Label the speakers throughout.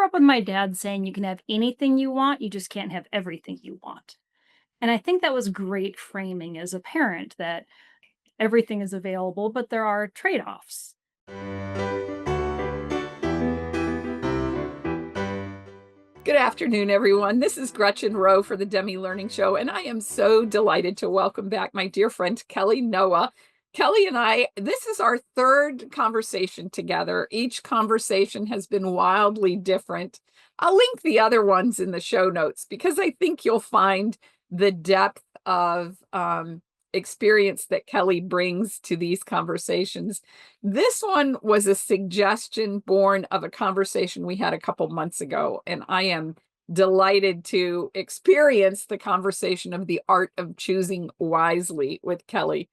Speaker 1: up with my dad saying you can have anything you want, you just can't have everything you want. And I think that was great framing as a parent that everything is available, but there are trade offs.
Speaker 2: Good afternoon, everyone. This is Gretchen Rowe for the Demi Learning Show, and I am so delighted to welcome back my dear friend Kelly Noah. Kelly and I, this is our third conversation together. Each conversation has been wildly different. I'll link the other ones in the show notes because I think you'll find the depth of experience that Kelly brings to these conversations. This one was a suggestion born of a conversation we had a couple months ago, and I am delighted to experience the conversation of the art of choosing wisely with Kelly.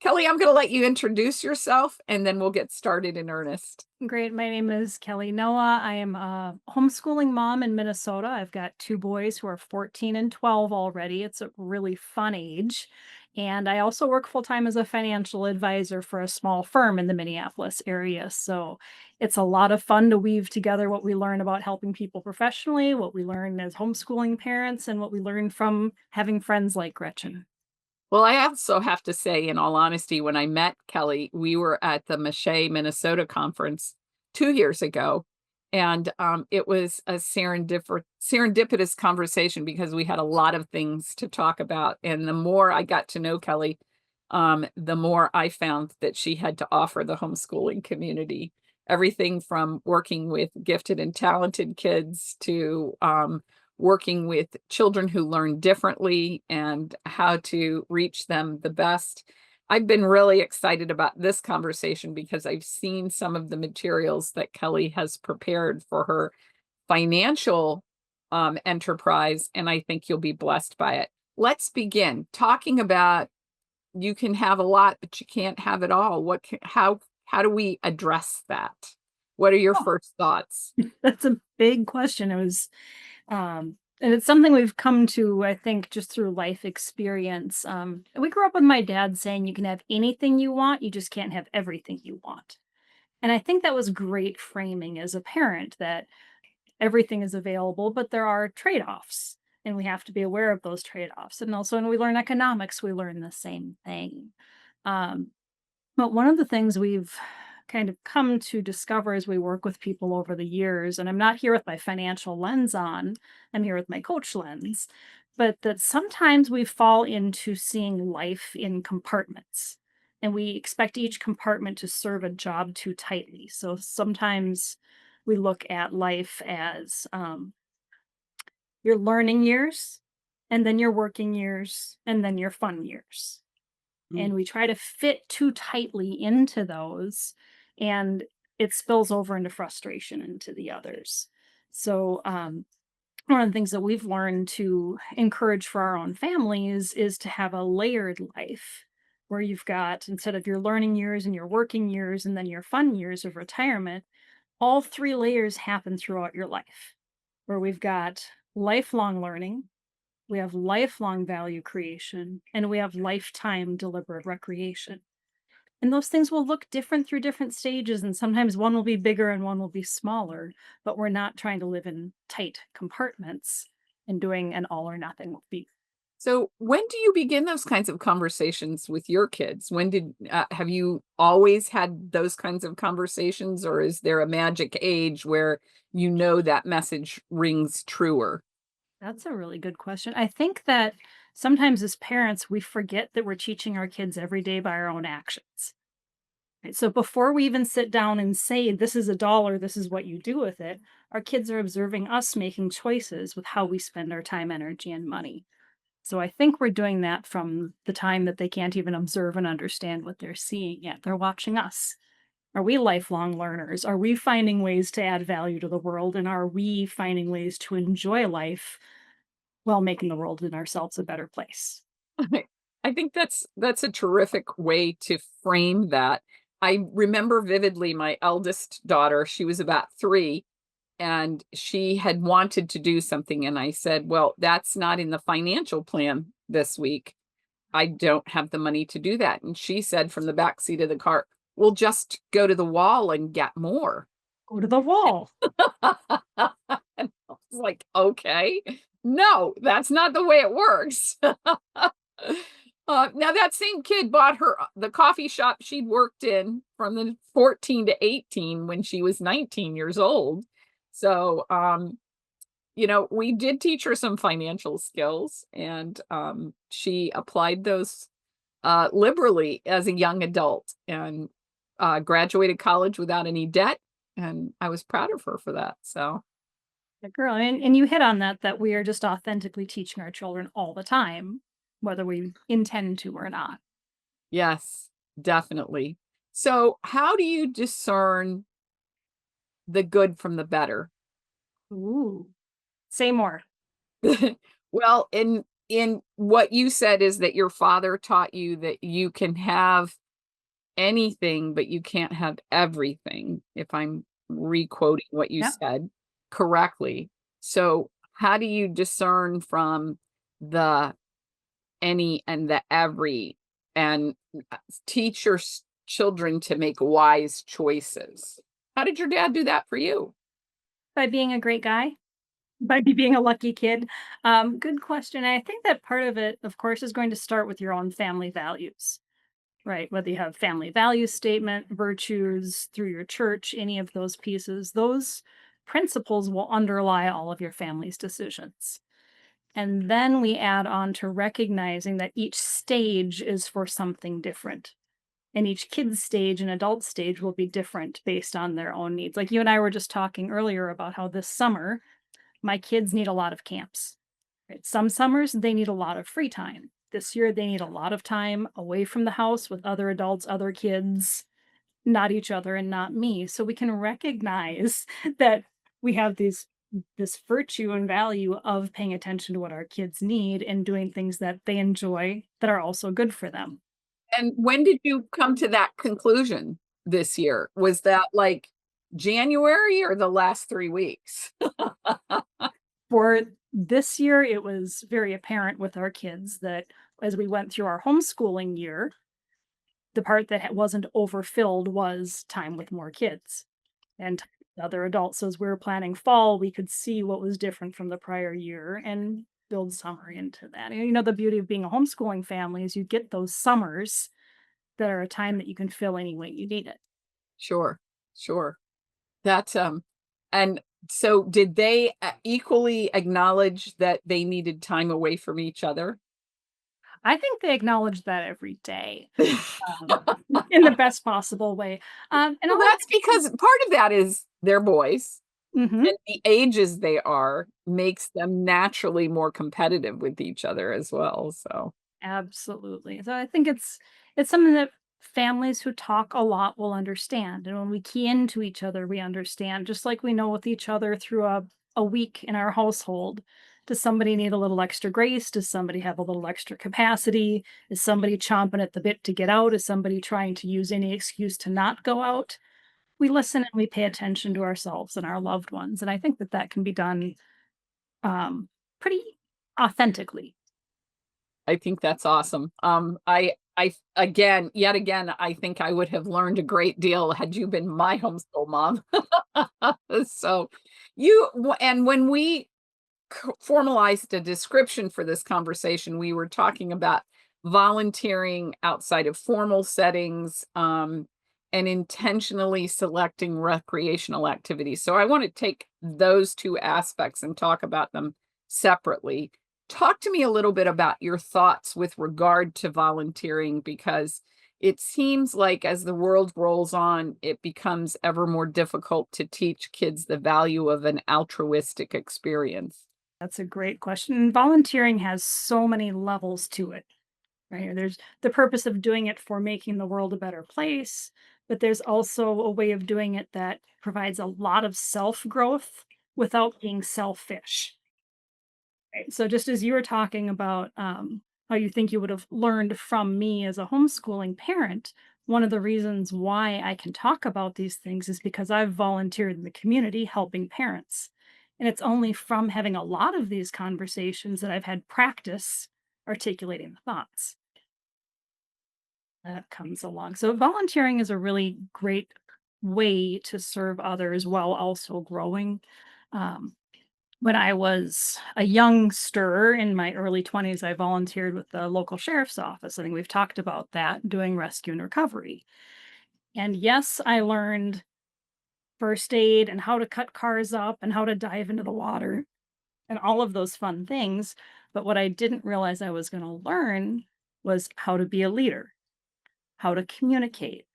Speaker 2: Kelly, I'm going to let you introduce yourself and then we'll get started in earnest.
Speaker 1: Great. My name is Kelly Noah. I am a homeschooling mom in Minnesota. I've got two boys who are 14 and 12 already. It's a really fun age. And I also work full time as a financial advisor for a small firm in the Minneapolis area. So it's a lot of fun to weave together what we learn about helping people professionally, what we learn as homeschooling parents, and what we learn from having friends like Gretchen.
Speaker 2: Well, I also have to say, in all honesty, when I met Kelly, we were at the Mache, Minnesota conference 2 years ago. And it was a serendipitous conversation because we had a lot of things to talk about. And the more I got to know Kelly, the more I found that she had to offer the homeschooling community. Everything from working with gifted and talented kids to working with children who learn differently and how to reach them the best. I've been really excited about this conversation because I've seen some of the materials that Kelly has prepared for her financial enterprise, and I think you'll be blessed by it. Let's begin talking about you can have a lot, but you can't have it all. How do we address that? What are your
Speaker 1: Oh,
Speaker 2: first thoughts?
Speaker 1: that's a big question. And it's something we've come to, I think, just through life experience. We grew up with my dad saying you can have anything you want, you just can't have everything you want. And I think that was great framing as a parent that everything is available, but there are trade offs. And we have to be aware of those trade offs. And also, when we learn economics, we learn the same thing. Um, but one of the things we've kind of come to discover as we work with people over the years, and I'm not here with my financial lens on, I'm here with my coach lens, but that sometimes we fall into seeing life in compartments and we expect each compartment to serve a job too tightly. So sometimes we look at life as your learning years, and then your working years, and then your fun years,
Speaker 2: Mm.
Speaker 1: and we try to fit too tightly into those, and it spills over into frustration into the others. So one of the things that we've learned to encourage for our own families is to have a layered life where you've got, instead of your learning years and your working years and then your fun years of retirement, all three layers happen throughout your life, where we've got lifelong learning, we have lifelong value creation, and we have lifetime deliberate recreation. And those things will look different through different stages, and sometimes one will be bigger and one will be smaller, but we're not trying to live in tight compartments and doing an all or nothing with be.
Speaker 2: So when do you begin those kinds of conversations with your kids? Have you always had those kinds of conversations, or is there a magic age where you know that message rings truer?
Speaker 1: That's a really good question. I think that sometimes as parents, we forget that we're teaching our kids every day by our own actions. Right? So before we even sit down and say, this is a dollar, this is what you do with it, our kids are observing us making choices with how we spend our time, energy, and money. So I think we're doing that from the time that they can't even observe and understand what they're seeing yet. They're watching us. Are we lifelong learners? Are we finding ways to add value to the world? And are we finding ways to enjoy life while making the world and ourselves a better place?
Speaker 2: I think that's a terrific way to frame that. I remember vividly my eldest daughter, she was about 3, and she had wanted to do something, and I said, "Well, that's not in the financial plan this week. I don't have the money to do that." And she said from the back seat of the car, "We'll just go to the wall and get more."
Speaker 1: Go to the wall.
Speaker 2: like, okay, no, that's not the way it works. Now that same kid bought her the coffee shop she'd worked in from the 14 to 18 when she was 19 years old. So, we did teach her some financial skills, and she applied those liberally as a young adult, and graduated college without any debt. And I was proud of her for that. So,
Speaker 1: The girl, and you hit on that, that we are just authentically teaching our children all the time, whether we intend to or not.
Speaker 2: yes, definitely. So, how do you discern the good from the better?
Speaker 1: Ooh. Say more.
Speaker 2: Well, in what you said is that your father taught you that you can have anything, but you can't have everything, if I'm requoting what you
Speaker 1: Yeah.
Speaker 2: said correctly. So, how do you discern from the any and the every, and teach your children to make wise choices? How did your dad do that for you?
Speaker 1: By being a great guy, by me being a lucky kid. Good question. And I think that part of it, of course, is going to start with your own family values, right? Whether you have family value statement, virtues through your church, any of those pieces, those principles will underlie all of your family's decisions. And then we add on to recognizing that each stage is for something different. And each kid's stage and adult stage will be different based on their own needs. Like you and I were just talking earlier about how this summer, my kids need a lot of camps. Right? Some summers, they need a lot of free time. This year, they need a lot of time away from the house with other adults, other kids, not each other and not me. So we can recognize that we have this virtue and value of paying attention to what our kids need and doing things that they enjoy that are also good for them.
Speaker 2: And when did you come to that conclusion this year? Was that like January or the last 3 weeks?
Speaker 1: For this year, it was very apparent with our kids that as we went through our homeschooling year, the part that wasn't overfilled was time with more kids and time with other adults. So as we were planning fall, we could see what was different from the prior year and build summer into that. And the beauty of being a homeschooling family is you get those summers that are a time that you can fill any way you need it.
Speaker 2: Sure, sure. That's, and so did they, equally acknowledge that they needed time away from each other?
Speaker 1: I think they acknowledge that every day, um, in the best possible way. And
Speaker 2: Well,
Speaker 1: all
Speaker 2: that's because part of that is they're boys,
Speaker 1: Mhm.
Speaker 2: and the ages they are makes them naturally more competitive with each other as well, so
Speaker 1: Absolutely. So I think it's something that families who talk a lot will understand. And when we key into each other, we understand, just like we know with each other through a week in our household. Does somebody need a little extra grace? Does somebody have a little extra capacity? Is somebody chomping at the bit to get out? Is somebody trying to use any excuse to not go out? We listen and we pay attention to ourselves and our loved ones. And I think that that can be done um, pretty authentically.
Speaker 2: I think that's awesome. Again, yet again, I think I would have learned a great deal had you been my homeschool mom. So and when we formalized a description for this conversation, we were talking about volunteering outside of formal settings, and intentionally selecting recreational activities. So I want to take those two aspects and talk about them separately. Talk to me a little bit about your thoughts with regard to volunteering, because it seems like as the world rolls on, it becomes ever more difficult to teach kids the value of an altruistic experience.
Speaker 1: That's a great question. And volunteering has so many levels to it, right? There's the purpose of doing it for making the world a better place, but there's also a way of doing it that provides a lot of self growth without being selfish. Right? So, just as you were talking about how you think you would have learned from me as a homeschooling parent, one of the reasons why I can talk about these things is because I've volunteered in the community helping parents. And it's only from having a lot of these conversations that I've had practice articulating the thoughts that comes along. So, volunteering is a really great way to serve others while also growing. Um, When I was a youngster in my early 20s, I volunteered with the local sheriff's office. I think we've talked about that, doing rescue and recovery. And yes, I learned first aid and how to cut cars up and how to dive into the water and all of those fun things. But what I didn't realize I was going to learn was how to be a leader, how to communicate,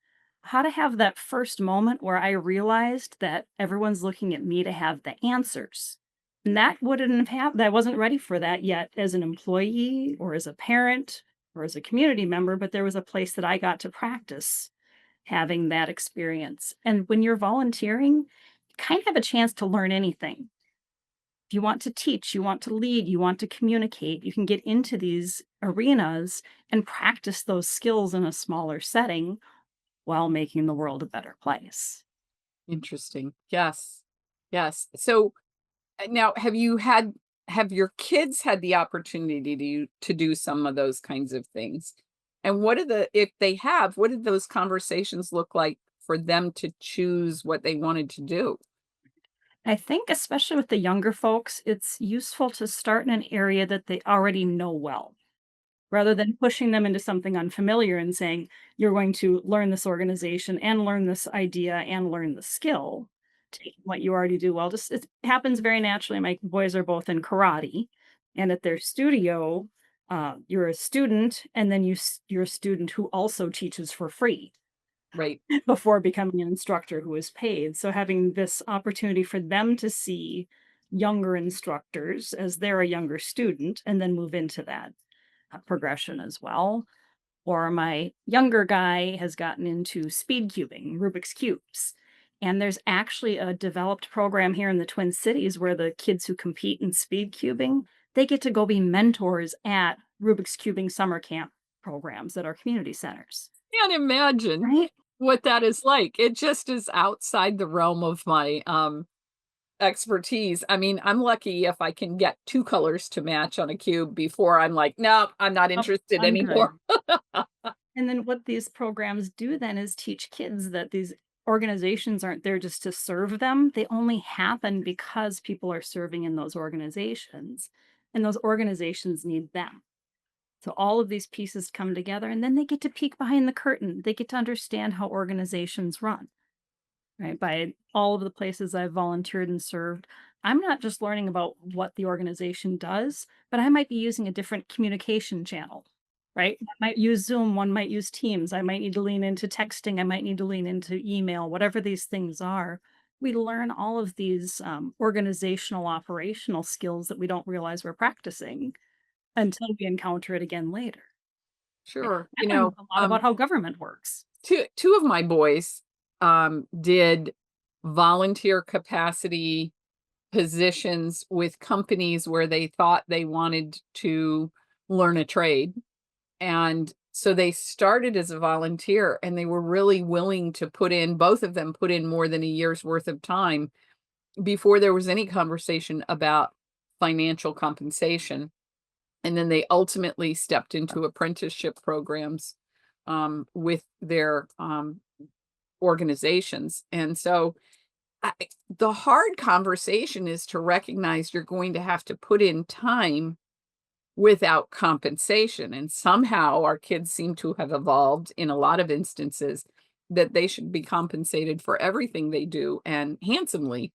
Speaker 1: how to have that first moment where I realized that everyone's looking at me to have the answers. And that wouldn't have happened. I wasn't ready for that yet as an employee or as a parent or as a community member, but there was a place that I got to practice having that experience. And when you're volunteering, you kind of have a chance to learn anything. If you want to teach, you want to lead, you want to communicate, you can get into these arenas and practice those skills in a smaller setting while making the world a better place.
Speaker 2: Interesting. Yes. Yes. So now have your kids had the opportunity to do some of those kinds of things? And what are the if they have, what did those conversations look like for them to choose what they wanted to do?
Speaker 1: I think, especially with the younger folks, it's useful to start in an area that they already know well, rather than pushing them into something unfamiliar and saying, you're going to learn this organization and learn this idea and learn the skill. Take what you already do well. Just it happens very naturally. My boys are both in karate, and at their studio, you're a student, and then you're a student who also teaches for free
Speaker 2: Right.
Speaker 1: before becoming an instructor who is paid. So having this opportunity for them to see younger instructors as they're a younger student and then move into that progression as well. Or my younger guy has gotten into speed cubing, Rubik's Cubes. And there's actually a developed program here in the Twin Cities where the kids who compete in speed cubing, they get to go be mentors at Rubik's Cubing summer camp programs at our community centers.
Speaker 2: Can't imagine
Speaker 1: Right?
Speaker 2: what that is like. It just is outside the realm of my expertise. I mean, I'm lucky if I can get two colors to match on a cube before I'm like, nope, I'm not
Speaker 1: Oh,
Speaker 2: interested
Speaker 1: I'm good.
Speaker 2: anymore.
Speaker 1: And then what these programs do then is teach kids that these organizations aren't there just to serve them. They only happen because people are serving in those organizations, and those organizations need them. So all of these pieces come together, and then they get to peek behind the curtain. They get to understand how organizations run. Right? By all of the places I've volunteered and served, I'm not just learning about what the organization does, but I might be using a different communication channel, right? I might use Zoom, one might use Teams. I might need to lean into texting, I might need to lean into email, whatever these things are. We learn all of these organizational, operational skills that we don't realize we're practicing until we encounter it again later. Right?
Speaker 2: Sure.
Speaker 1: I learned a lot about how government works.
Speaker 2: Two of my boys did volunteer capacity positions with companies where they thought they wanted to learn a trade. And so they started as a volunteer and they were really willing to both of them put in more than a year's worth of time before there was any conversation about financial compensation. And then they ultimately stepped into apprenticeship programs with their organizations. And so I, the hard conversation is to recognize you're going to have to put in time without compensation. And somehow our kids seem to have evolved in a lot of instances that they should be compensated for everything they do and handsomely.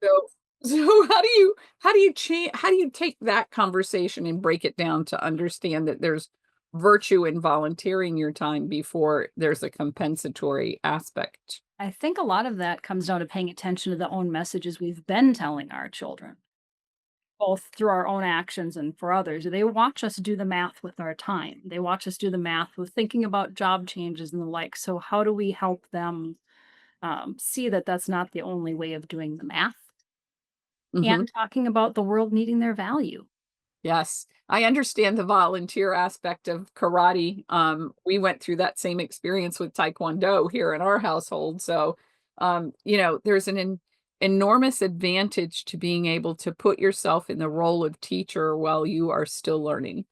Speaker 2: So so how do you take that conversation and break it down to understand that there's virtue in volunteering your time before there's a compensatory aspect?
Speaker 1: I think a lot of that comes down to paying attention to the own messages we've been telling our children, both through our own actions and for others. They watch us do the math with our time. They watch us do the math with thinking about job changes and the like. So, how do we help them see that that's not the only way of doing the math
Speaker 2: Mhm.
Speaker 1: and talking about the world needing their value?
Speaker 2: Yes, I understand the volunteer aspect of karate. We went through that same experience with taekwondo here in our household. So, there's enormous advantage to being able to put yourself in the role of teacher while you are still learning,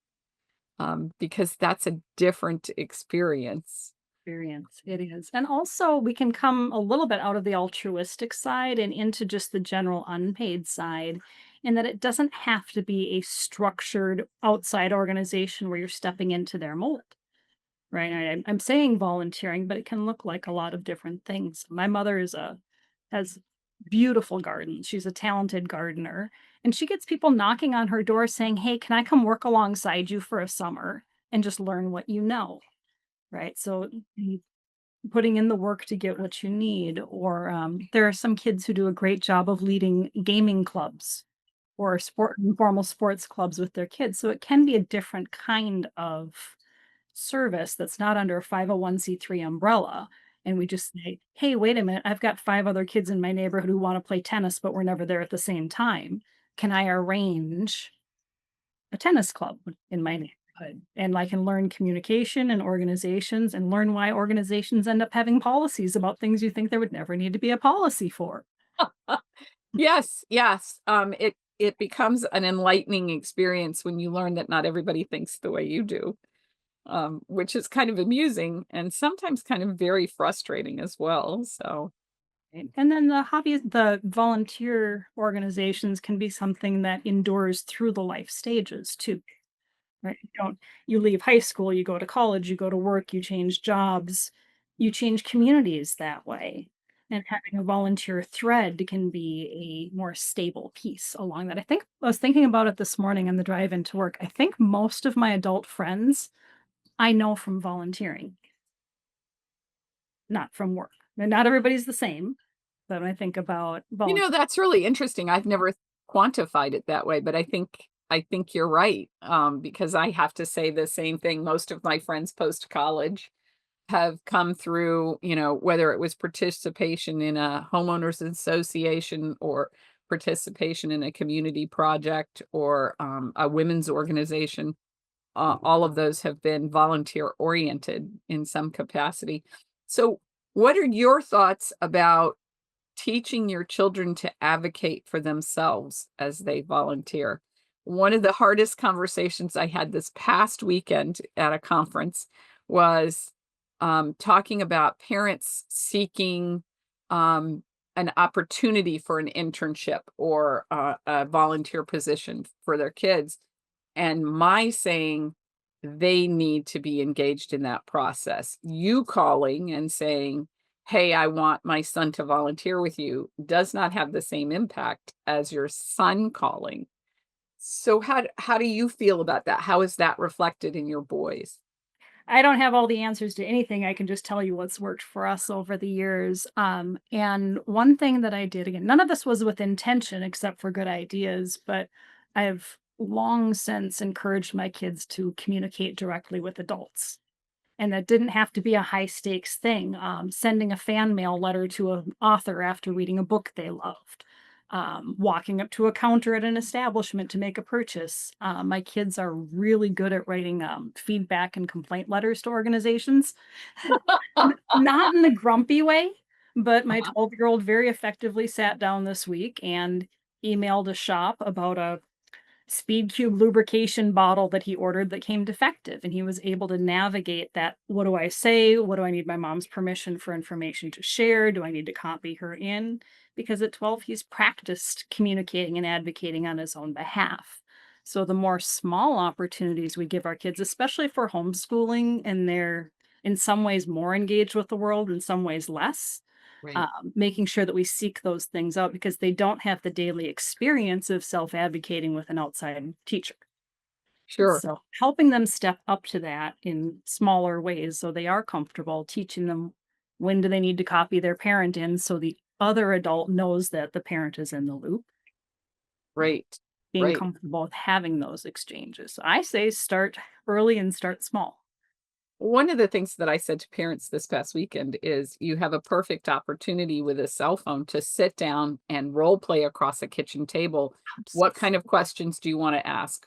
Speaker 2: because that's a different experience.
Speaker 1: experience. It is. And also, we can come a little bit out of the altruistic side and into just the general unpaid side, in that it doesn't have to be a structured outside organization where you're stepping into their mold. Right? I'm saying volunteering, but it can look like a lot of different things. My mother has beautiful gardens. She's a talented gardener, and she gets people knocking on her door saying, "Hey, can I come work alongside you for a summer and just learn what you know?" Right? So putting in the work to get what you need, or there are some kids who do a great job of leading gaming clubs or informal sports clubs with their kids. So it can be a different kind of service that's not under a 501(c)(3) umbrella, and we just say, "Hey, wait a minute, I've got 5 other kids in my neighborhood who wanna play tennis, but we're never there at the same time. Can I arrange a tennis club in my neighborhood?" And I can learn communication and organizations and learn why organizations end up having policies about things you think there would never need to be a policy for.
Speaker 2: Yes, yes. It becomes an enlightening experience when you learn that not everybody thinks the way you do, which is kind of amusing and sometimes kind of very frustrating as well. So,
Speaker 1: And then the volunteer organizations can be something that endures through the life stages too. Right? You leave high school, you go to college, you go to work, you change jobs, you change communities that way. And having a volunteer thread can be a more stable piece along that. I was thinking about it this morning on the drive into work. I think most of my adult friends I know from volunteering, not from work. And not everybody's the same, but when I think about
Speaker 2: that's really interesting. I've never quantified it that way, but I think you're right. Because I have to say the same thing. Most of my friends post college have come through, whether it was participation in a homeowners association or participation in a community project or a women's organization. All of those have been volunteer oriented in some capacity. So, what are your thoughts about teaching your children to advocate for themselves as they volunteer? One of the hardest conversations I had this past weekend at a conference was talking about parents seeking an opportunity for an internship or a volunteer position for their kids. And my saying they need to be engaged in that process. You calling and saying, "Hey, I want my son to volunteer with you," does not have the same impact as your son calling. So how do you feel about that? How is that reflected in your boys?
Speaker 1: I don't have all the answers to anything. I can just tell you what's worked for us over the years. And one thing that I did, again, none of this was with intention except for good ideas, but I've long since encouraged my kids to communicate directly with adults. And that didn't have to be a high stakes thing. Sending a fan mail letter to an author after reading a book they loved, walking up to a counter at an establishment to make a purchase. My kids are really good at writing feedback and complaint letters to organizations. Not in the grumpy way, but my
Speaker 2: Uh-huh.
Speaker 1: 12-year-old very effectively sat down this week and emailed a shop about a Speed Cube lubrication bottle that he ordered that came defective, and he was able to navigate that. What do I say? What do I need my mom's permission for information to share? Do I need to copy her in? Because at 12, he's practiced communicating and advocating on his own behalf. So the more small opportunities we give our kids, especially for homeschooling, and they're in some ways more engaged with the world, in some ways less,
Speaker 2: Right.
Speaker 1: making sure that we seek those things out because they don't have the daily experience of self-advocating with an outside teacher.
Speaker 2: Sure.
Speaker 1: So helping them step up to that in smaller ways so they are comfortable, teaching them when do they need to copy their parent in so the other adult knows that the parent is in the loop, right?
Speaker 2: Right.
Speaker 1: Being
Speaker 2: Right.
Speaker 1: comfortable with having those exchanges. So I say start early and start small.
Speaker 2: One of the things that I said to parents this past weekend is you have a perfect opportunity with a cell phone to sit down and role play across a kitchen table. What kind of questions do you want to ask?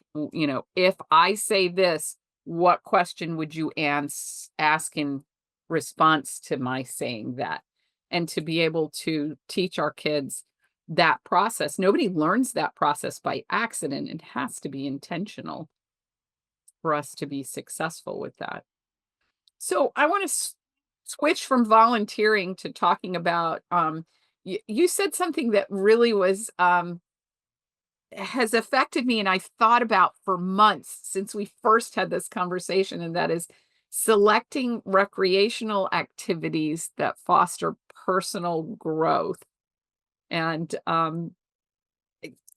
Speaker 2: If I say this, what question would you ask in response to my saying that? And to be able to teach our kids that process. Nobody learns that process by accident. It has to be intentional for us to be successful with that. So I want to switch from volunteering to talking about, you said something that really has affected me and I've thought about for months since we first had this conversation, and that is selecting recreational activities that foster personal growth. And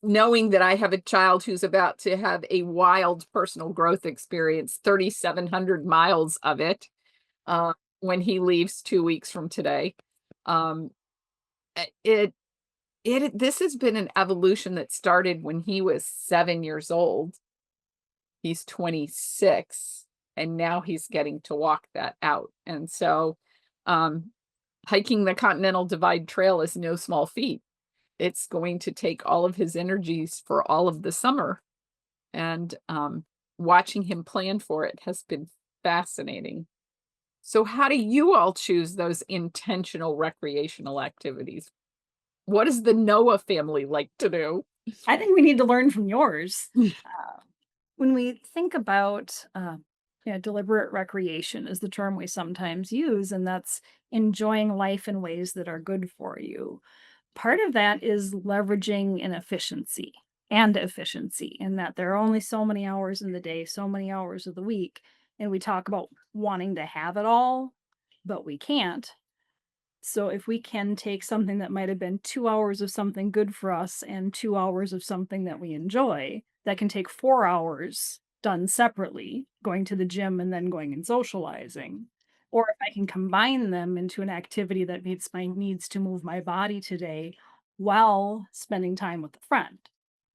Speaker 2: knowing that I have a child who's about to have a wild personal growth experience, 3,700 miles of it, uh, when he leaves 2 weeks from today. Um, it this has been an evolution that started when he was 7 years old. He's 26, and now he's getting to walk that out, and so, um, hiking the Continental Divide Trail is no small feat. It's going to take all of his energies for all of the summer, and, watching him plan for it has been fascinating. So how do you all choose those intentional recreational activities? What does the Noah family like to do?
Speaker 1: I think we need to learn from yours. Uh, when we think about, yeah, deliberate recreation is the term we sometimes use, and that's enjoying life in ways that are good for you. Part of that is leveraging efficiency, in that there are only so many hours in the day, so many hours of the week. And we talk about wanting to have it all, but we can't. So if we can take something that might have been 2 hours of something good for us and 2 hours of something that we enjoy, that can take 4 hours done separately, going to the gym and then going and socializing. Or if I can combine them into an activity that meets my needs to move my body today while spending time with a friend,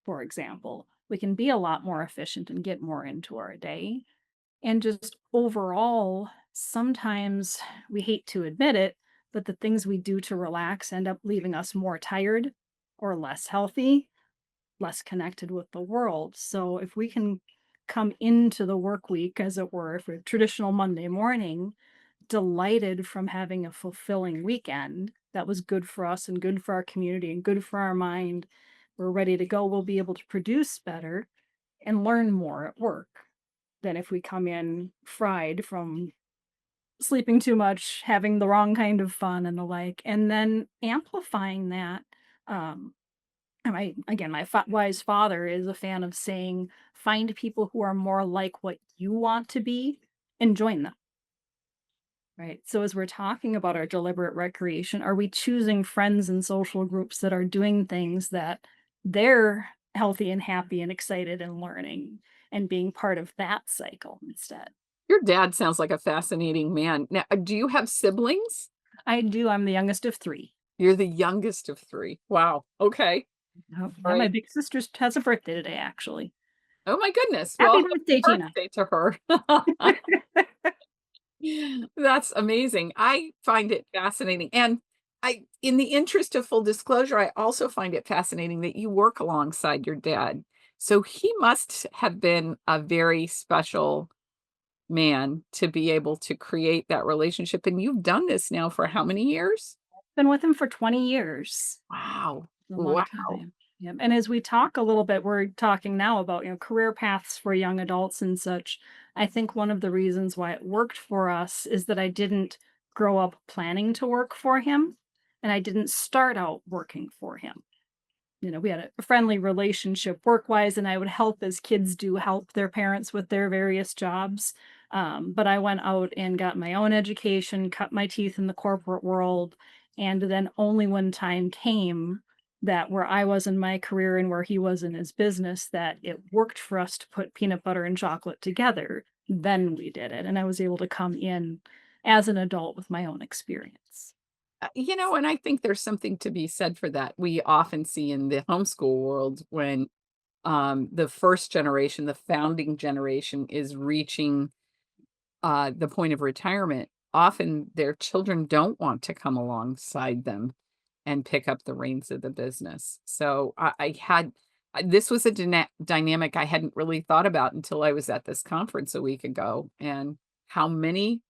Speaker 1: for example, we can be a lot more efficient and get more into our day. And just overall, sometimes we hate to admit it, but the things we do to relax end up leaving us more tired or less healthy, less connected with the world. So if we can come into the work week, as it were, for a traditional Monday morning, delighted from having a fulfilling weekend that was good for us and good for our community and good for our mind, we're ready to go. We'll be able to produce better and learn more at work than if we come in fried from sleeping too much, having the wrong kind of fun and the like, and then amplifying that. Um, and my wise father is a fan of saying, find people who are more like what you want to be and join them. Right. So, as we're talking about our deliberate recreation, are we choosing friends and social groups that are doing things that they're healthy and happy and excited and learning and being part of that cycle instead?
Speaker 2: Your dad sounds like a fascinating man. Now, do you have siblings?
Speaker 1: I do. I'm the youngest of three.
Speaker 2: You're the youngest of 3. Wow, okay,
Speaker 1: Oh, yeah, my
Speaker 2: alright.
Speaker 1: big sister has a birthday today, actually.
Speaker 2: Oh my goodness, well,
Speaker 1: Happy
Speaker 2: happy
Speaker 1: birthday, Tina.
Speaker 2: birthday to her. That's amazing. I find it fascinating, and in the interest of full disclosure, I also find it fascinating that you work alongside your dad. So he must have been a very special man to be able to create that relationship, and you've done this now for how many years?
Speaker 1: Been with him for 20 years.
Speaker 2: Wow.
Speaker 1: A long
Speaker 2: Wow.
Speaker 1: time. Yep, and as we talk a little bit, we're talking now about, career paths for young adults and such. I think one of the reasons why it worked for us is that I didn't grow up planning to work for him, and I didn't start out working for him. We had a friendly relationship work-wise, and I would help as kids do help their parents with their various jobs. But I went out and got my own education, cut my teeth in the corporate world, and then only when time came that where I was in my career and where he was in his business, that it worked for us to put peanut butter and chocolate together, then we did it. And I was able to come in as an adult with my own experience.
Speaker 2: And I think there's something to be said for that. We often see in the homeschool world when the first generation, the founding generation, is reaching the point of retirement. Often their children don't want to come alongside them and pick up the reins of the business. So this was a dynamic I hadn't really thought about until I was at this conference a week ago, and how many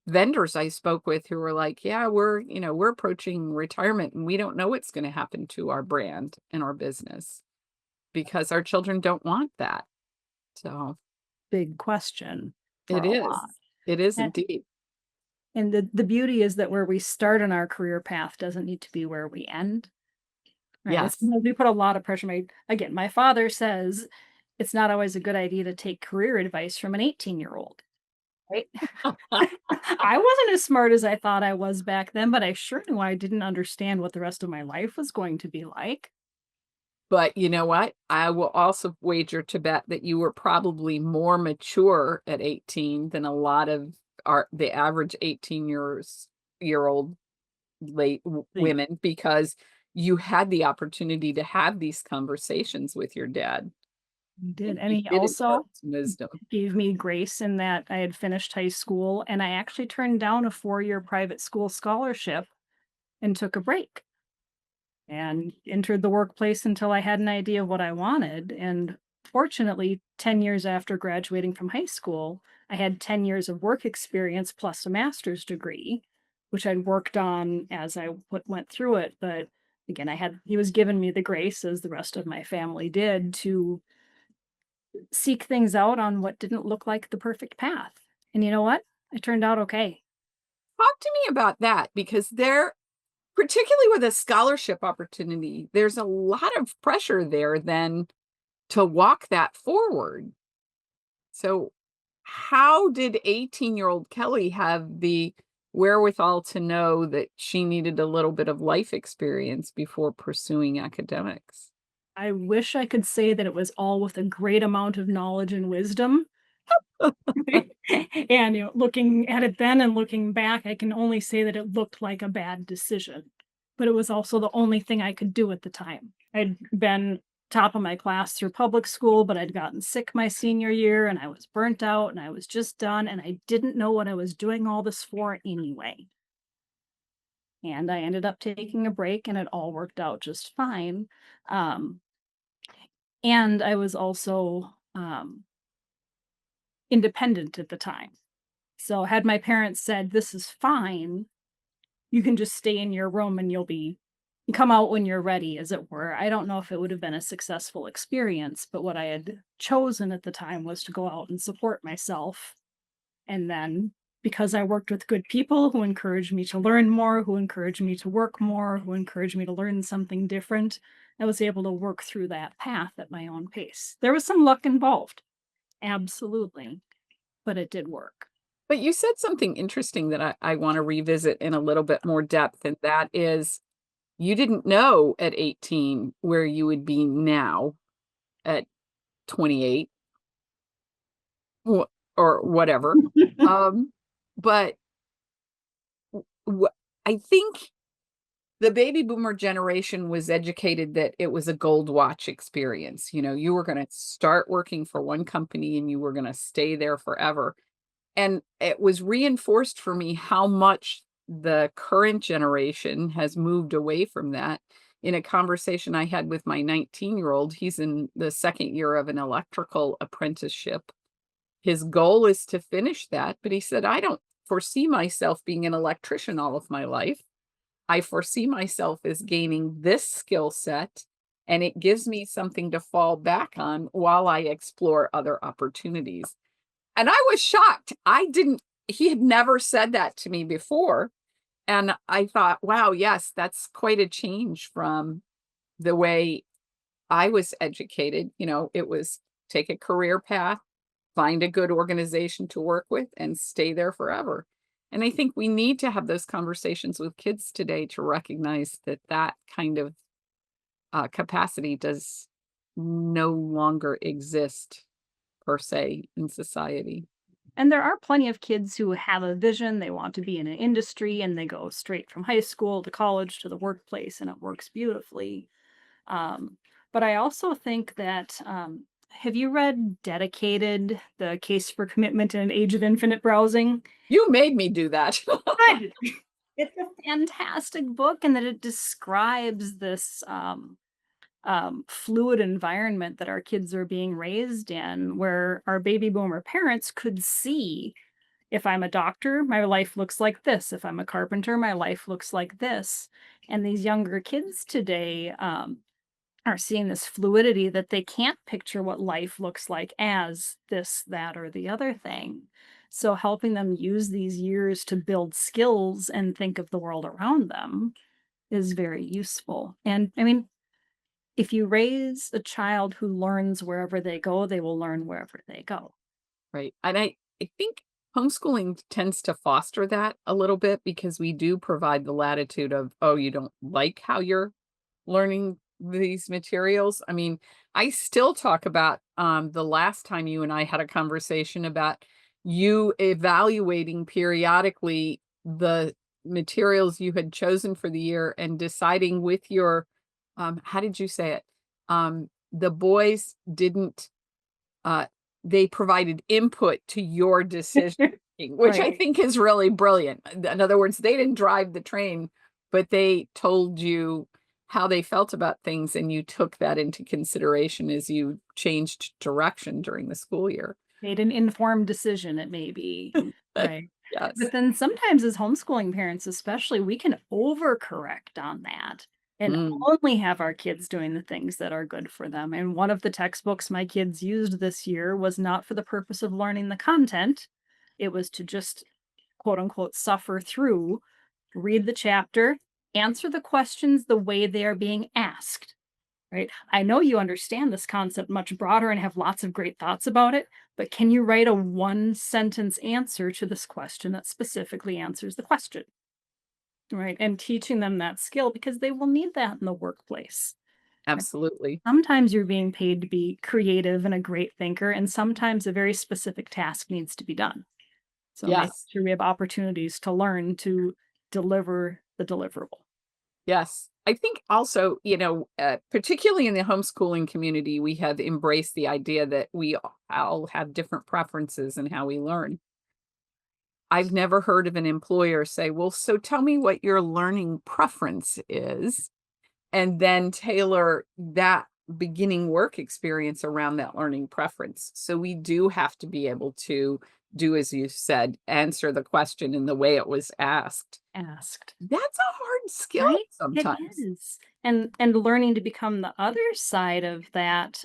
Speaker 2: vendors I spoke with who were like, "Yeah, we're approaching retirement, and we don't know what's going to happen to our brand and our business because our children don't want that." So
Speaker 1: Big question for
Speaker 2: it
Speaker 1: a
Speaker 2: is,
Speaker 1: lot.
Speaker 2: it is
Speaker 1: And
Speaker 2: indeed.
Speaker 1: And the beauty is that where we start on our career path doesn't need to be where we end, right? It's
Speaker 2: Yes.
Speaker 1: we put a lot of pressure. My father says it's not always a good idea to take career advice from an 18-year-old, right? I wasn't as smart as I thought I was back then, but I sure knew I didn't understand what the rest of my life was going to be like.
Speaker 2: But you know what? I will also wager to bet that you were probably more mature at 18 than a lot of the average 18 year old
Speaker 1: Thing
Speaker 2: women, because you had the opportunity to have these conversations with your dad,
Speaker 1: he did,
Speaker 2: and
Speaker 1: and
Speaker 2: he
Speaker 1: he
Speaker 2: did impart
Speaker 1: also
Speaker 2: some wisdom.
Speaker 1: gave me grace in that I had finished high school, and I actually turned down a 4-year private school scholarship and took a break and entered the workplace until I had an idea of what I wanted. And fortunately, 10 years after graduating from high school, I had 10 years of work experience plus a master's degree, which I'd worked on as I went through it. But again, he was giving me the grace, as the rest of my family did, to seek things out on what didn't look like the perfect path. And you know what? It turned out okay.
Speaker 2: Talk to me about that, because particularly with a scholarship opportunity, there's a lot of pressure there then to walk that forward. So, how did 18-year-old Kelly have the wherewithal to know that she needed a little bit of life experience before pursuing academics?
Speaker 1: I wish I could say that it was all with a great amount of knowledge and wisdom. And, looking at it then and looking back, I can only say that it looked like a bad decision, but it was also the only thing I could do at the time. I'd been top of my class through public school, but I'd gotten sick my senior year and I was burnt out and I was just done and I didn't know what I was doing all this for anyway. And I ended up taking a break and it all worked out just fine. Um, and I was also independent at the time. So had my parents said, "This is fine, you can just stay in your room and come out when you're ready," as it were, I don't know if it would have been a successful experience, but what I had chosen at the time was to go out and support myself. And then, because I worked with good people who encouraged me to learn more, who encouraged me to work more, who encouraged me to learn something different, I was able to work through that path at my own pace. There was some luck involved, absolutely, but it did work.
Speaker 2: But you said something interesting that I want to revisit in a little bit more depth, and that is you didn't know at 18 where you would be now at 28, wh- or whatever. Um, but wh- I think the baby boomer generation was educated that it was a gold watch experience. You know, you were going to start working for one company and you were going to stay there forever. And it was reinforced for me how much the current generation has moved away from that. In a conversation I had with my 19-year-old, he's in the second year of an electrical apprenticeship. His goal is to finish that, but he said, I don't foresee myself being an electrician all of my life. I foresee myself as gaining this skill set, and it gives me something to fall back on while I explore other opportunities. And I was shocked. He had never said that to me before. And I thought, wow, yes, that's quite a change from the way I was educated. You know, it was take a career path, find a good organization to work with, and stay there forever. And I think we need to have those conversations with kids today to recognize that that kind of capacity does no longer exist per se in society.
Speaker 1: And there are plenty of kids who have a vision, they want to be in an industry, and they go straight from high school to college to the workplace, and it works beautifully. Um, but I also think that, have you read Dedicated: The Case for Commitment in an Age of Infinite Browsing?
Speaker 2: You made me do that.
Speaker 1: Good. It's a fantastic book, and that it describes this fluid environment that our kids are being raised in, where our baby boomer parents could see, if I'm a doctor, my life looks like this. If I'm a carpenter, my life looks like this. And these younger kids today are seeing this fluidity that they can't picture what life looks like as this, that, or the other thing. So helping them use these years to build skills and think of the world around them is very useful. And I mean, if you raise a child who learns wherever they go, they will learn wherever they go.
Speaker 2: Right. And I think homeschooling tends to foster that a little bit because we do provide the latitude of, oh, you don't like how you're learning these materials. I mean, I still talk about the last time you and I had a conversation about you evaluating periodically the materials you had chosen for the year and deciding with your how did you say it? The boys didn't uh, they provided input to your decision making, which I
Speaker 1: Right.
Speaker 2: think is really brilliant. In other words, they didn't drive the train, but they told you how they felt about things, and you took that into consideration as you changed direction during the school year.
Speaker 1: Made an informed decision, it may be. Right.
Speaker 2: Yes.
Speaker 1: But then sometimes as homeschooling parents especially, we can overcorrect on that and
Speaker 2: Mm,
Speaker 1: only have our kids doing the things that are good for them. And one of the textbooks my kids used this year was not for the purpose of learning the content. It was to just quote unquote suffer through, read the chapter, answer the questions the way they are being asked. Right? I know you understand this concept much broader and have lots of great thoughts about it, but can you write a one sentence answer to this question that specifically answers the question? Right? And teaching them that skill because they will need that in the workplace. Right?
Speaker 2: absolutely.
Speaker 1: Sometimes you're being paid to be creative and a great thinker, and sometimes a very specific task needs to be done. So making
Speaker 2: Yes.
Speaker 1: sure we have opportunities to learn to deliver the deliverable.
Speaker 2: Yes. I think also, particularly in the homeschooling community, we have embraced the idea that we all have different preferences in how we learn. I've never heard of an employer say, "Well, so tell me what your learning preference is," and then tailor that beginning work experience around that learning preference. So we do have to be able to do as you said, answer the question in the way it was asked.
Speaker 1: Asked.
Speaker 2: That's a hard skill
Speaker 1: Right? It
Speaker 2: sometimes.
Speaker 1: is. And learning to become the other side of that,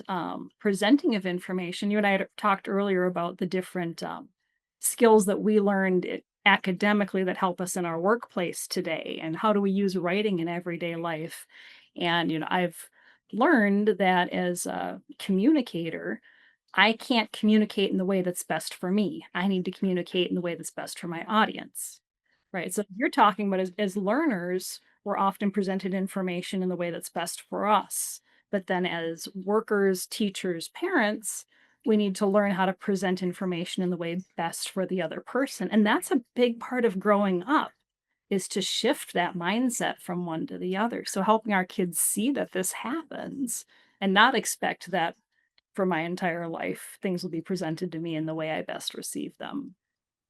Speaker 1: presenting of information. You and I had talked earlier about the different, skills that we learned academically that help us in our workplace today, and how do we use writing in everyday life. And, I've learned that as a communicator, I can't communicate in the way that's best for me. I need to communicate in the way that's best for my audience. Right. So you're talking about as learners, we're often presented information in the way that's best for us. But then as workers, teachers, parents, we need to learn how to present information in the way best for the other person. And that's a big part of growing up is to shift that mindset from one to the other. So helping our kids see that this happens and not expect that for my entire life things will be presented to me in the way I best receive them.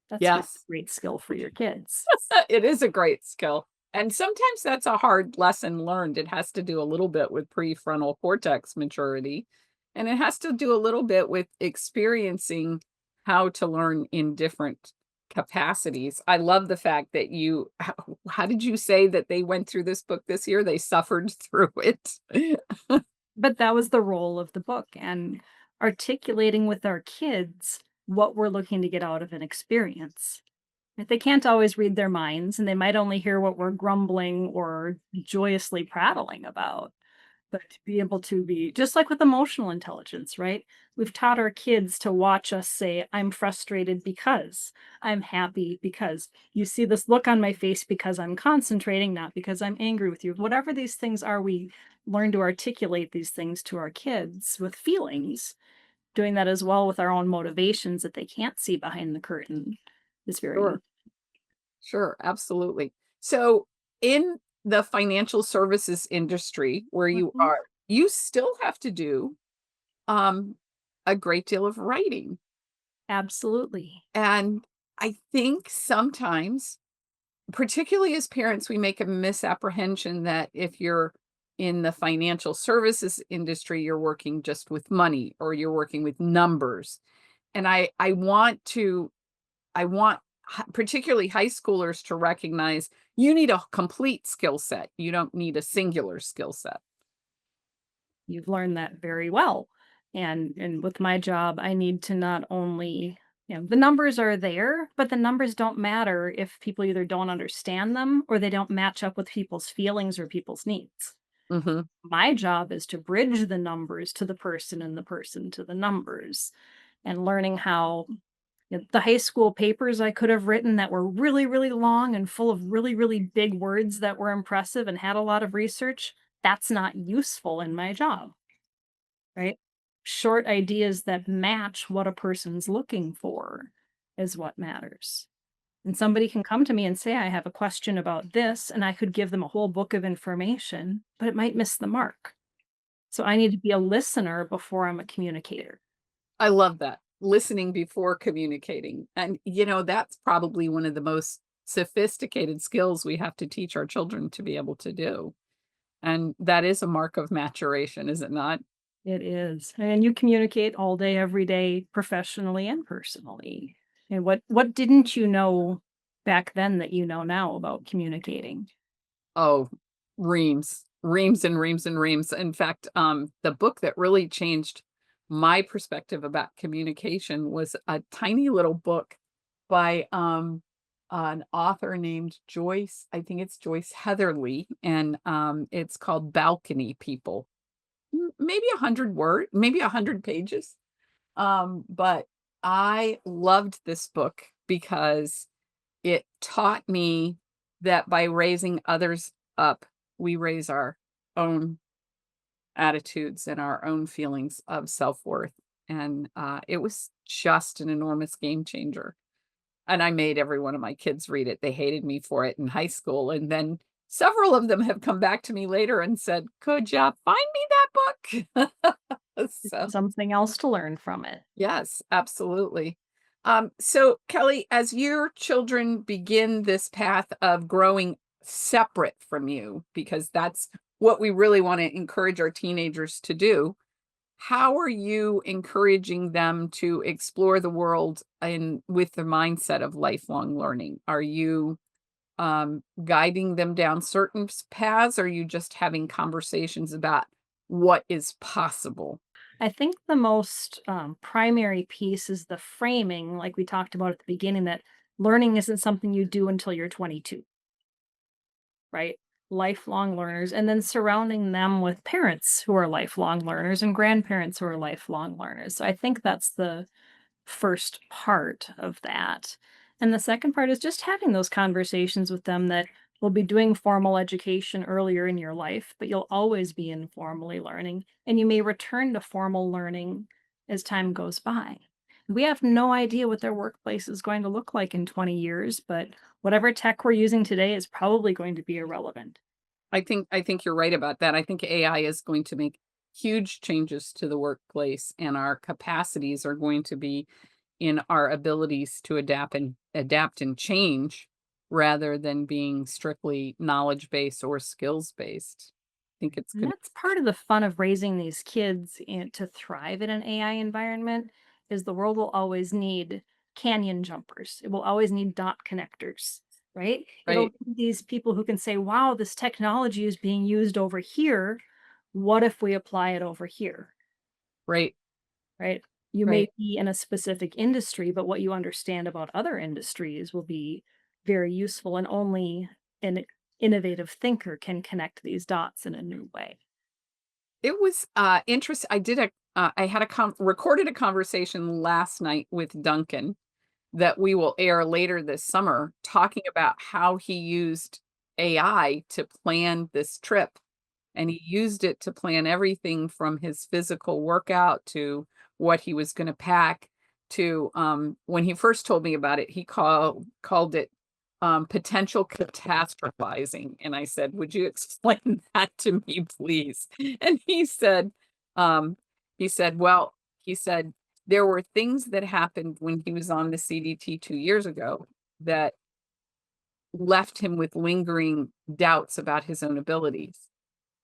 Speaker 1: That's really
Speaker 2: Yes.
Speaker 1: a great skill for your kids.
Speaker 2: It is a great skill. And sometimes that's a hard lesson learned. It has to do a little bit with prefrontal cortex maturity, and it has to do a little bit with experiencing how to learn in different capacities. I love the fact that how did you say that they went through this book this year? They suffered through it.
Speaker 1: But that was the role of the book, and articulating with our kids what we're looking to get out of an experience. If they can't always read their minds, and they might only hear what we're grumbling or joyously prattling about. But to be able to be just like with emotional intelligence, right? We've taught our kids to watch us say, I'm frustrated because, I'm happy because, you see this look on my face because I'm concentrating, not because I'm angry with you. Whatever these things are, we learn to articulate these things to our kids with feelings. Doing that as well with our own motivations that they can't see behind the curtain is very
Speaker 2: Sure. Sure, absolutely. So, in the financial services industry where you
Speaker 1: Mhm.
Speaker 2: are, you still have to do um, a great deal of writing.
Speaker 1: Absolutely.
Speaker 2: And I think sometimes, particularly as parents, we make a misapprehension that if you're in the financial services industry, you're working just with money or you're working with numbers. And I want particularly high schoolers to recognize you need a complete skill set. You don't need a singular skill set.
Speaker 1: You've learned that very well. And with my job, I need to not only The numbers are there, but the numbers don't matter if people either don't understand them or they don't match up with people's feelings or people's needs.
Speaker 2: Mhm.
Speaker 1: My job is to bridge the numbers to the person and the person to the numbers, and learning how the high school papers I could have written that were really, really long and full of really, really big words that were impressive and had a lot of research, that's not useful in my job, right? Short ideas that match what a person's looking for is what matters. And somebody can come to me and say, I have a question about this, and I could give them a whole book of information, but it might miss the mark. So I need to be a listener before I'm a communicator.
Speaker 2: I love that. Listening before communicating. And, that's probably one of the most sophisticated skills we have to teach our children to be able to do. And that is a mark of maturation, is it not?
Speaker 1: It is. And you communicate all day, every day, professionally and personally. And what didn't you know back then that you know now about communicating?
Speaker 2: Oh, reams, reams and reams and reams. In fact, the book that really changed my perspective about communication was a tiny little book by an author named Joyce. I think it's Joyce Heatherly, and it's called Balcony People. Maybe 100 maybe 100 pages. But I loved this book because it taught me that by raising others up, we raise our own attitudes and our own feelings of self-worth, and, it was just an enormous game changer, and I made every one of my kids read it. They hated me for it in high school, and then several of them have come back to me later and said, "Could ya find me that book?" So
Speaker 1: Something else to learn from it.
Speaker 2: yes, absolutely. So Kelly, as your children begin this path of growing separate from you, because that's what we really want to encourage our teenagers to do, how are you encouraging them to explore the world and with the mindset of lifelong learning? Are you guiding them down certain paths? Or are you just having conversations about what is possible?
Speaker 1: I think the most primary piece is the framing, like we talked about at the beginning, that learning isn't something you do until you're 22, right? Lifelong learners, and then surrounding them with parents who are lifelong learners and grandparents who are lifelong learners. So I think that's the first part of that. And the second part is just having those conversations with them that will be doing formal education earlier in your life, but you'll always be informally learning. And you may return to formal learning as time goes by. We have no idea what their workplace is going to look like in 20 years, but whatever tech we're using today is probably going to be irrelevant.
Speaker 2: I think you're right about that. I think AI is going to make huge changes to the workplace, and our capacities are going to be in our abilities to adapt and change rather than being strictly knowledge based or skills based. I think it's
Speaker 1: And
Speaker 2: going to
Speaker 1: that's part of the fun of raising these kids to thrive in an AI environment is the world will always need canyon jumpers. It will always need dot connectors, right? It'll
Speaker 2: right,
Speaker 1: need these people who can say, wow, this technology is being used over here. What if we apply it over here?
Speaker 2: right,
Speaker 1: Right? You may
Speaker 2: right.
Speaker 1: be in a specific industry, but what you understand about other industries will be very useful, and only an innovative thinker can connect these dots in a new way.
Speaker 2: It was interest. I had recorded a conversation last night with Duncan that we will air later this summer, talking about how he used AI to plan this trip. And he used it to plan everything from his physical workout to what he was going to pack to when he first told me about it, he called it potential catastrophizing. And I said, "Would you explain that to me, please?" And um, well, he said, there were things that happened when he was on the CDT 2 years ago that left him with lingering doubts about his own abilities.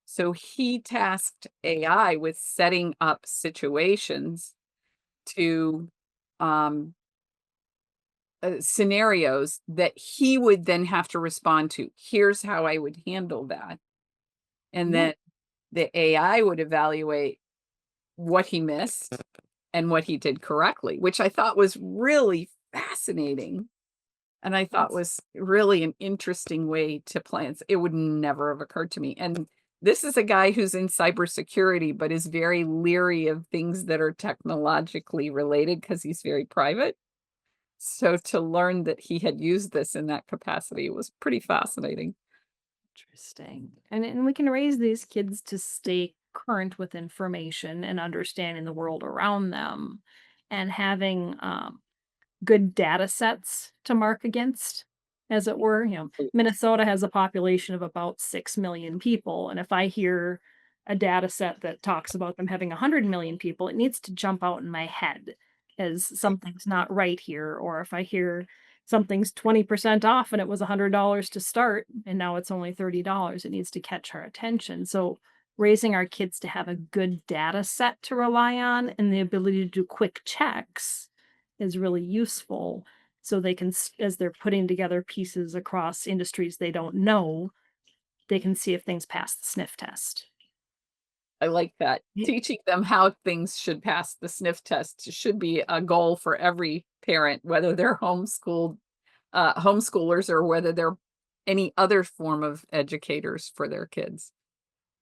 Speaker 2: So he tasked AI with setting up situations to um, scenarios that he would then have to respond to. Here's how I would handle that. And
Speaker 1: Yeah.
Speaker 2: then the AI would evaluate what he missed and what he did correctly, which I thought was really fascinating. And I thought
Speaker 1: That's
Speaker 2: was really an interesting way to plan. It would never have occurred to me. And this is a guy who's in cybersecurity, but is very leery of things that are technologically related because he's very private. So to learn that he had used this in that capacity was pretty fascinating.
Speaker 1: interesting. And we can raise these kids to stay current with information and understanding the world around them and having good data sets to mark against, as it were. Minnesota has a population of about 6 million people. And if I hear a data set that talks about them having 100 million people, it needs to jump out in my head as something's not right here. Or if I hear something's 20% off and it was $100 to start and now it's only $30, it needs to catch our attention. So, raising our kids to have a good data set to rely on and the ability to do quick checks is really useful so they can as they're putting together pieces across industries they don't know, they can see if things pass the sniff test.
Speaker 2: I like that.
Speaker 1: Ye
Speaker 2: Teaching them how things should pass the sniff test should be a goal for every parent, whether they're homeschoolers or whether they're any other form of educators for their kids.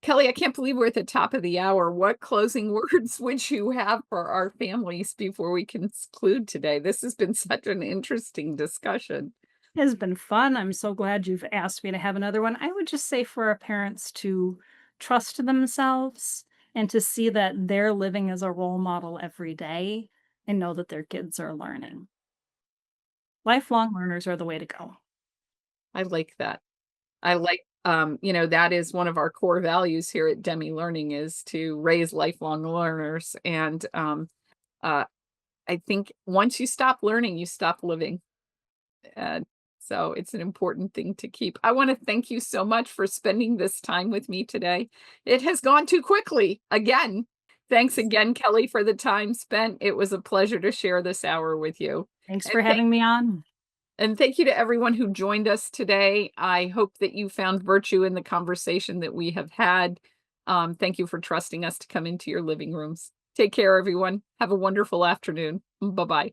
Speaker 2: Kelly, I can't believe we're at the top of the hour. What closing words would you have for our families before we conclude today? This has been such an interesting discussion.
Speaker 1: has been fun. I'm so glad you've asked me to have another one. I would just say for our parents to trust themselves and to see that they're living as a role model every day and know that their kids are learning. Lifelong learners are the way to go.
Speaker 2: I like that. I like, that is one of our core values here at Demi Learning is to raise lifelong learners. And uh, I think once you stop learning, you stop living. And so it's an important thing to keep. I want to thank you so much for spending this time with me today. It has gone too quickly again. Thanks again, Kelly, for the time spent. It was a pleasure to share this hour with you.
Speaker 1: Thanks
Speaker 2: And
Speaker 1: for having me on.
Speaker 2: thank you to everyone who joined us today. I hope that you found virtue in the conversation that we have had. Thank you for trusting us to come into your living rooms. Take care, everyone. Have a wonderful afternoon. Bye bye.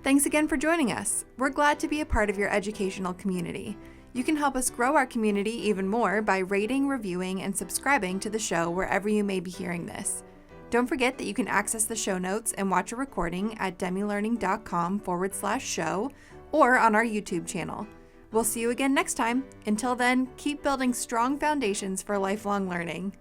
Speaker 3: Thanks again for joining us. We're glad to be a part of your educational community. You can help us grow our community even more by rating, reviewing, and subscribing to the show wherever you may be hearing this. Don't forget that you can access the show notes and watch a recording at demilearning.com/show or on our YouTube channel. We'll see you again next time. Until then, keep building strong foundations for lifelong learning.